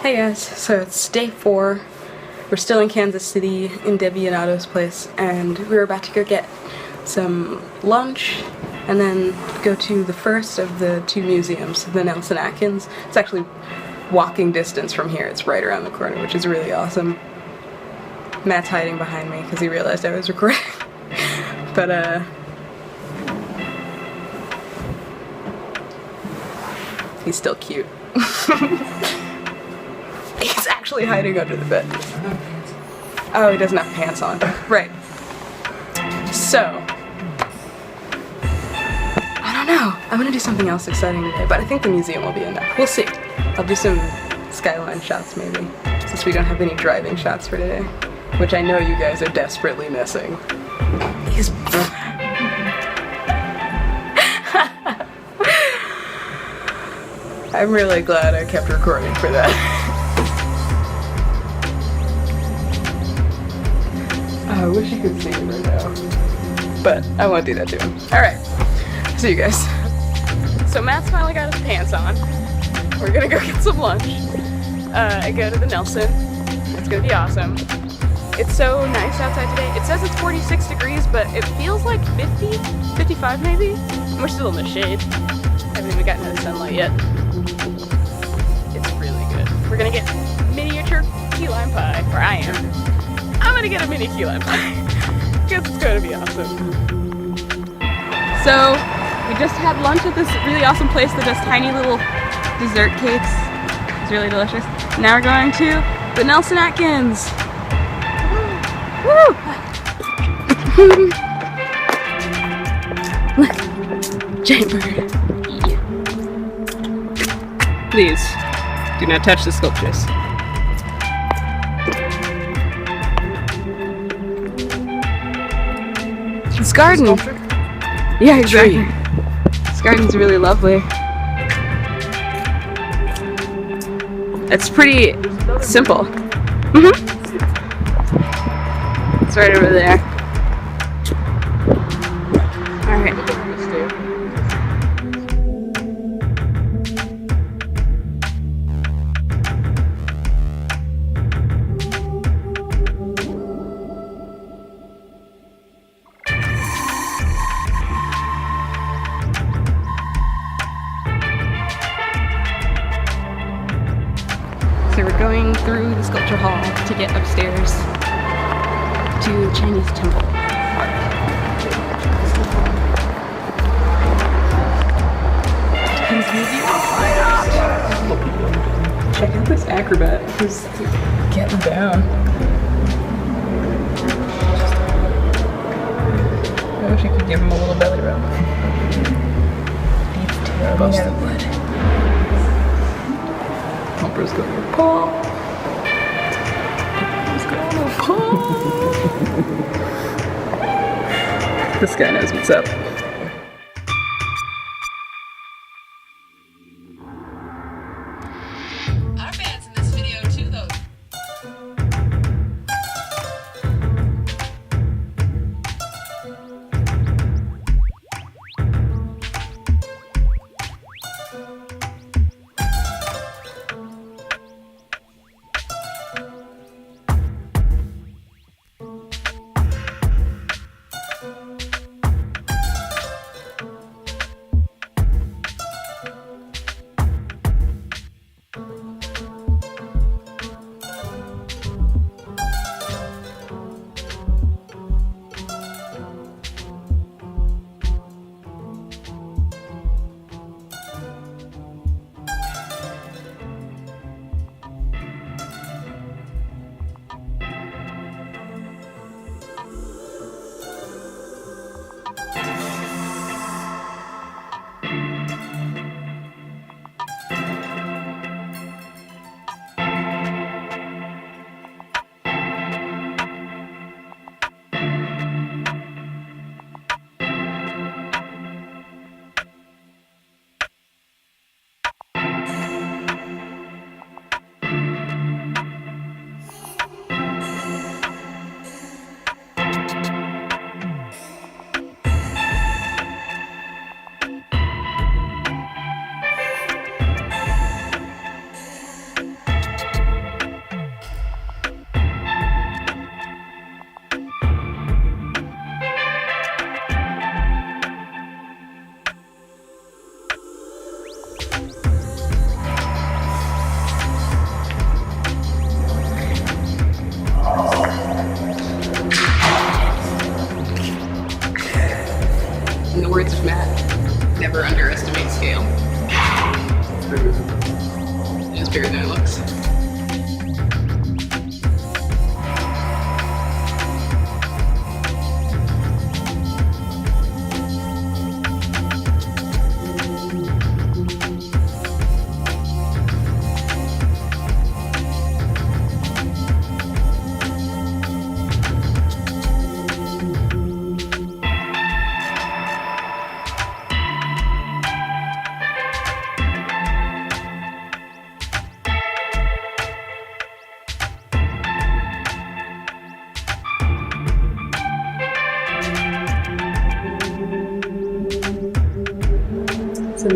Hey guys, so it's day 4. We're still in Kansas City in Debbie and Otto's place, and we're about to go get some lunch and then go to the first of the 2 museums, the Nelson-Atkins. It's actually walking distance from here. It's right around the corner, which is really awesome. Matt's hiding behind me because he realized I was recording. But he's still cute. He's actually hiding under the bed. Oh, he doesn't have pants on. Right. So, I don't know. I'm gonna do something else exciting today, but I think the museum will be enough. We'll see. I'll do some skyline shots maybe, since we don't have any driving shots for today, which I know you guys are desperately missing. These... I'm really glad I kept recording for that. Oh, I wish you could see him right now. But I won't do that to him. Alright. See you guys. So Matt's finally got his pants on. We're gonna go get some lunch. I go to the Nelson. It's gonna be awesome. It's so nice outside today. It says it's 46 degrees, but it feels like 50, 55 maybe. And we're still in the shade. Haven't even gotten any sunlight yet. It's really good. We're gonna get miniature key lime pie, or I am. I'm gonna get a mini key lime pie. Guess it's gonna be awesome. So, we just had lunch at this really awesome place that does tiny little dessert cakes. It's really delicious. Now we're going to the Nelson-Atkins. Woo! Look, giant bird. Please, do not touch the sculptures. This garden. Yeah, exactly. This garden's really lovely. It's pretty simple. It's right over there. Alright. So we're going through the sculpture hall to get upstairs to the Chinese temple park. Check out this acrobat who's getting down. I wish I could give him a little belly rub. He's terrible out of wood. Humper's going to paw. Humper's going to paw. This guy knows what's up. Our band's in this video too, though.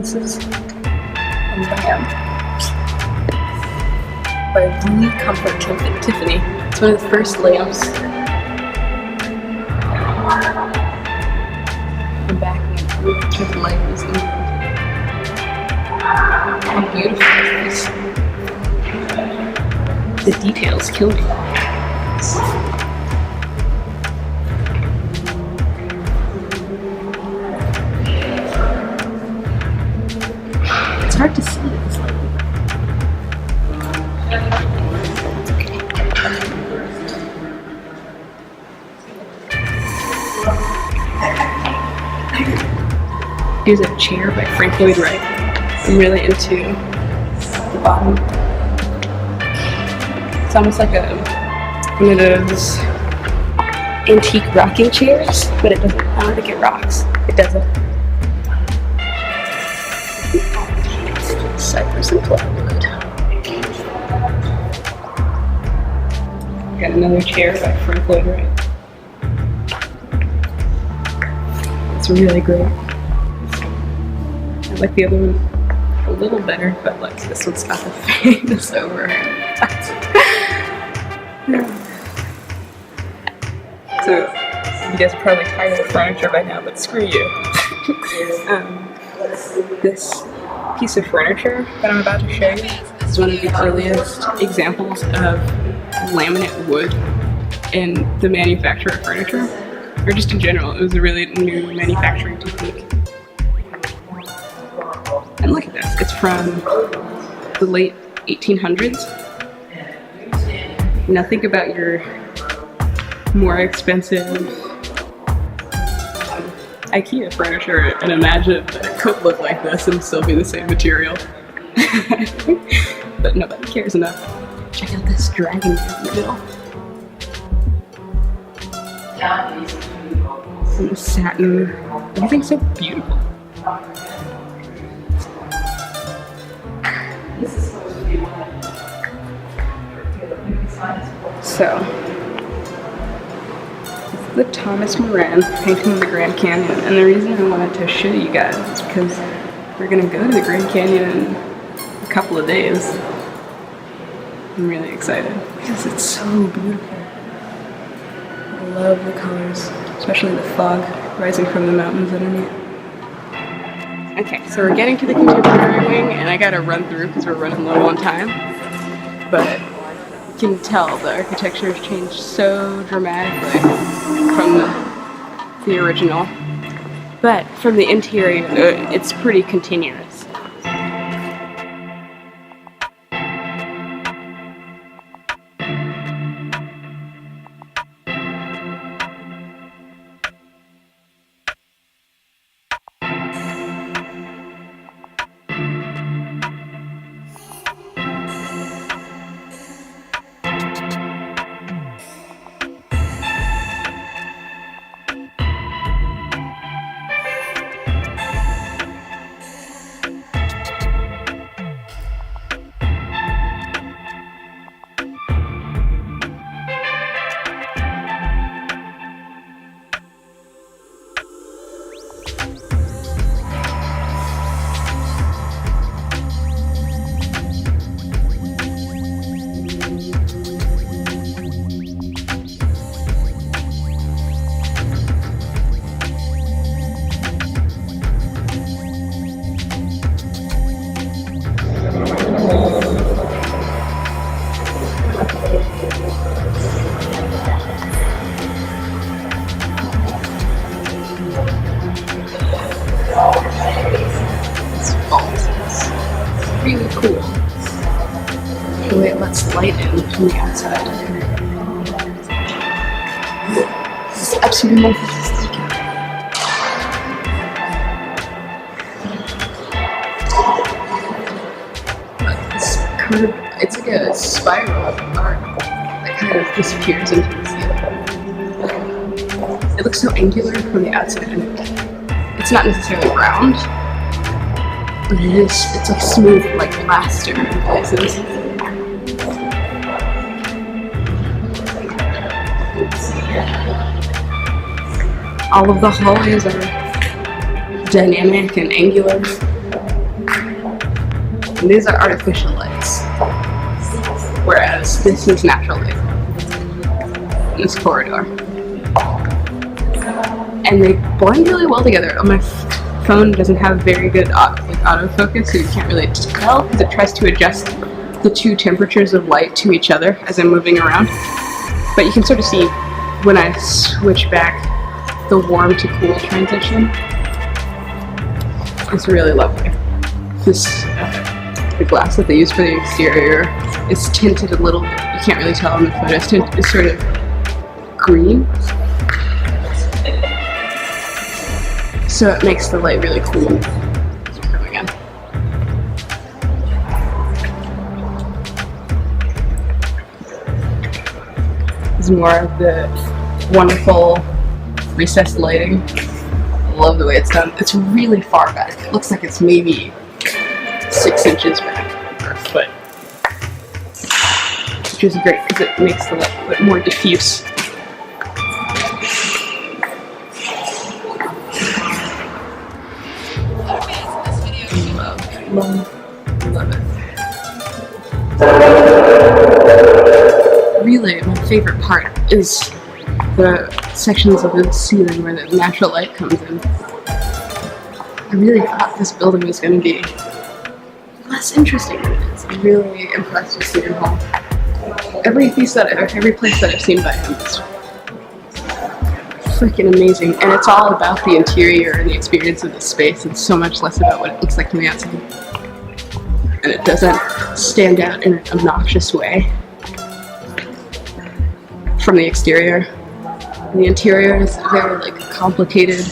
Senses. And bam. By Louis Comfort Tiffany. It's one of the first lamps. The back to the light is in. How beautiful it is. The details kill me. It's hard to see this light. Here's a chair by Frank Lloyd Wright. I'm really into the bottom. It's almost like one of those antique rocking chairs, but it doesn't. I don't think it rocks. It doesn't. Cypress and plywood. Got another chair by Frank Lloyd Wright. It's really great. I like the other one a little better, but like this one's got the famous overhang. So you guys are probably tired of furniture by now, but screw you. This piece of furniture that I'm about to show you is one of the earliest examples of laminate wood in the manufacture of furniture, or just in general. It was a really new manufacturing technique. And look at this, it's from the late 1800s. Now think about your more expensive IKEA furniture and imagine that it could look like this and still be the same material. But nobody cares enough. Check out this dragon in the middle. Some satin, everything's so beautiful. So, this is the Thomas Moran painting of the Grand Canyon, and the reason I wanted to show you guys is because we're gonna go to the Grand Canyon in a couple of days. I'm really excited because it's so beautiful. I love the colors, especially the fog rising from the mountains underneath. Okay, so we're getting to the contemporary wing, and I gotta run through because we're running low on time. But you can tell the architecture has changed so dramatically from the original. But from the interior, it's pretty continuous. Really cool. The way it lets light in from the outside. It's absolutely magnificent. This curve, it's like a spiral of art that kind of disappears into the ceiling. It looks so angular from the outside, and it's not necessarily round. It's like smooth, like plaster in places. All of the hallways are dynamic and angular. And these are artificial lights, whereas this is natural light in this corridor. And they blend really well together. My phone doesn't have very good autofocus, so you can't really tell because it tries to adjust the two temperatures of light to each other as I'm moving around. But you can sort of see when I switch back the warm to cool transition. It's really lovely. This the glass that they use for the exterior is tinted a little bit. You can't really tell in the photo. It's sort of green. So it makes the light really cool coming in. There's more of the wonderful recessed lighting. I love the way it's done. It's really far back. It looks like it's maybe 6 inches back or a foot. Which is great because it makes the light a bit more diffuse. Love it. Really, my favorite part is the sections of the ceiling where the natural light comes in. I really thought this building was going to be less interesting than it is. I'm really impressed with Cedar Hall. Every place that I've seen by him is freaking amazing, and it's all about the interior and the experience of the space. It's so much less about what it looks like from the outside, and it doesn't stand out in an obnoxious way from the exterior. The interior is very complicated.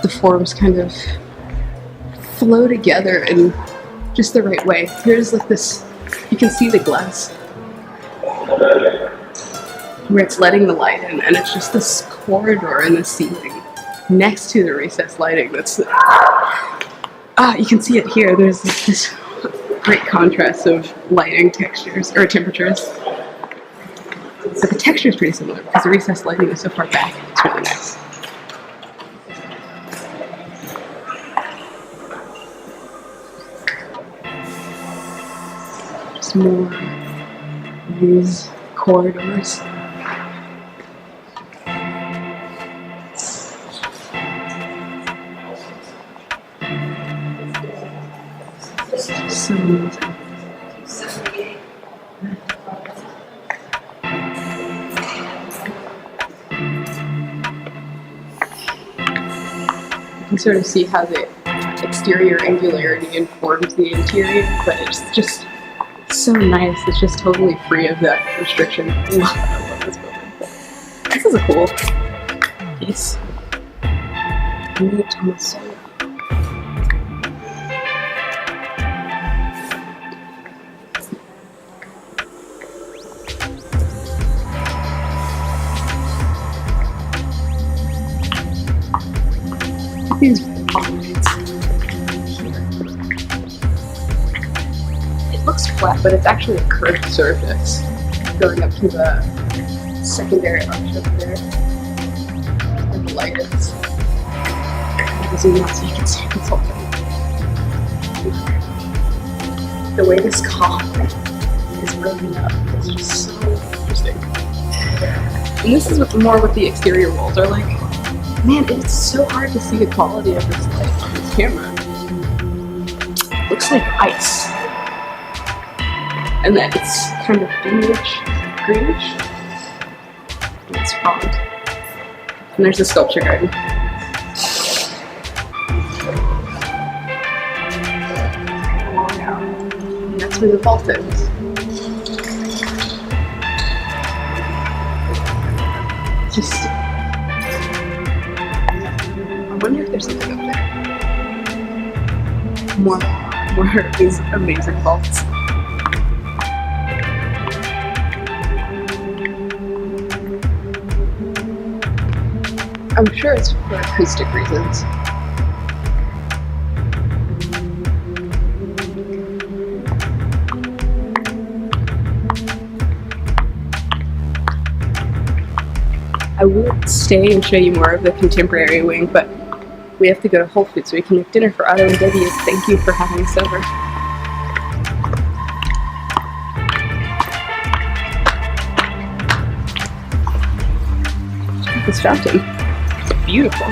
The forms kind of flow together in just the right way. Here's this, you can see the glass where it's letting the light in, and it's just this corridor in the ceiling next to the recessed lighting that's you can see it here. There's this great contrast of lighting textures or temperatures, but the texture is pretty similar because the recessed lighting is so far back. It's really nice. Just more of these corridors. So amazing. You can sort of see how the exterior angularity informs the interior, but it's just so nice. It's just totally free of that restriction. I love this building. This is a cool piece. These pockets here. It looks flat, but it's actually a curved surface going up to the secondary arch up there. And the light is. I'll zoom out so you can see this whole thing. The way this column is broken up is just so interesting. And this is more what the exterior walls are like. Man, it's so hard to see the quality of this light on this camera. It looks like ice. And then it's kind of greenish. And it's font. And there's a sculpture garden. And that's where the vault is. Just I wonder if there's something up there. More of these amazing vaults. I'm sure it's for acoustic reasons. I would stay and show you more of the contemporary wing, but we have to go to Whole Foods so we can make dinner for Otto and Debbie as thank you for having us over. Check out this fountain. It's beautiful.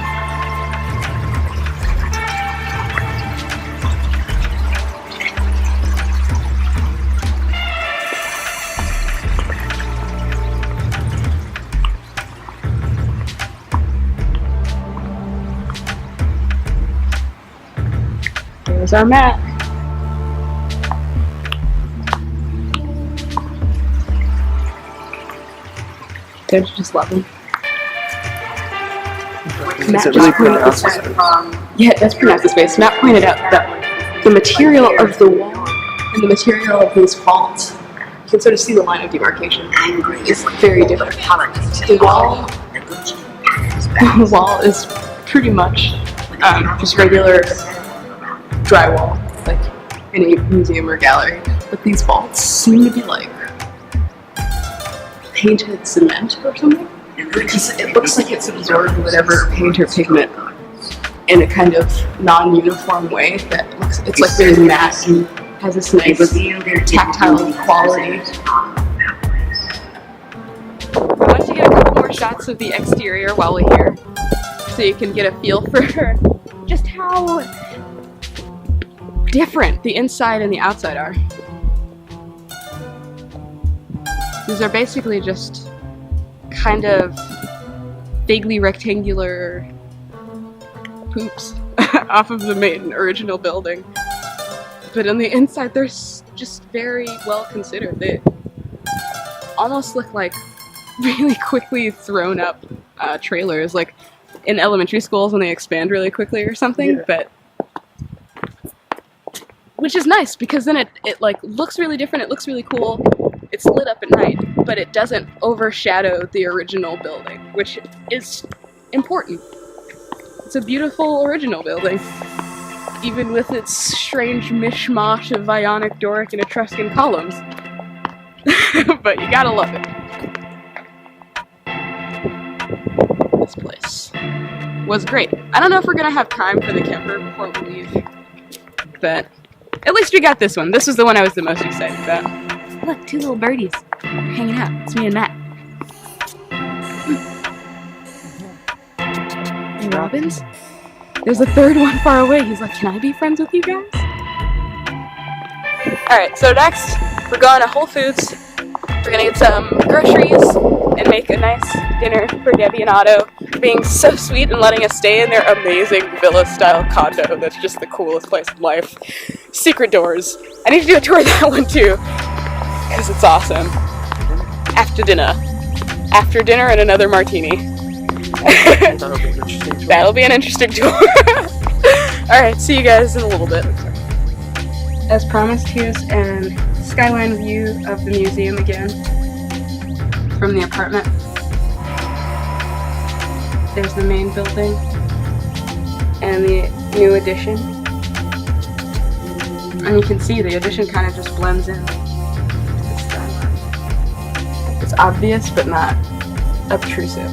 There's our mat. Don't you just love him? Matt Is it really just pointed pronounced this this out. way? Yeah, it does pronounce this way. So Matt pointed out that the material of the wall and the material of these vaults, you can sort of see the line of demarcation, is very different. The wall is pretty much just regular drywall, like in a museum or gallery. But these vaults seem to be like painted cement or something. Because it looks like it's absorbed whatever paint or pigment in a kind of non-uniform way that looks, it's like really matte and has this nice tactile quality. I want to get a couple more shots of the exterior while we're here so you can get a feel for just how different the inside and the outside are. These are basically just kind of vaguely rectangular poops off of the main original building. But on the inside, they're just very well considered. They almost look like really quickly thrown up trailers, like in elementary schools when they expand really quickly or something. Yeah. But which is nice because then it like looks really different. It looks really cool. It's lit up at night, but it doesn't overshadow the original building, which is important. It's a beautiful original building, even with its strange mishmash of Ionic, Doric, and Etruscan columns. But you gotta love it. This place was great. I don't know if we're gonna have time for the camper before we leave, but at least we got this one. This was the one I was the most excited about. Look, two little birdies. They're hanging out. It's me and Matt. Hey, Robins? There's a third one far away. He's like, can I be friends with you guys? Alright, so next, we're going to Whole Foods. We're gonna get some groceries and make a nice dinner for Debbie and Otto for being so sweet and letting us stay in their amazing villa-style condo that's just the coolest place in life. Secret doors. I need to do a tour of that one too, because it's awesome. After dinner. After dinner and another martini. That'll be an interesting tour. Alright, see you guys in a little bit. As promised, here's a skyline view of the museum again from the apartment. There's the main building and the new addition. And you can see the addition kind of just blends in. It's obvious but not obtrusive.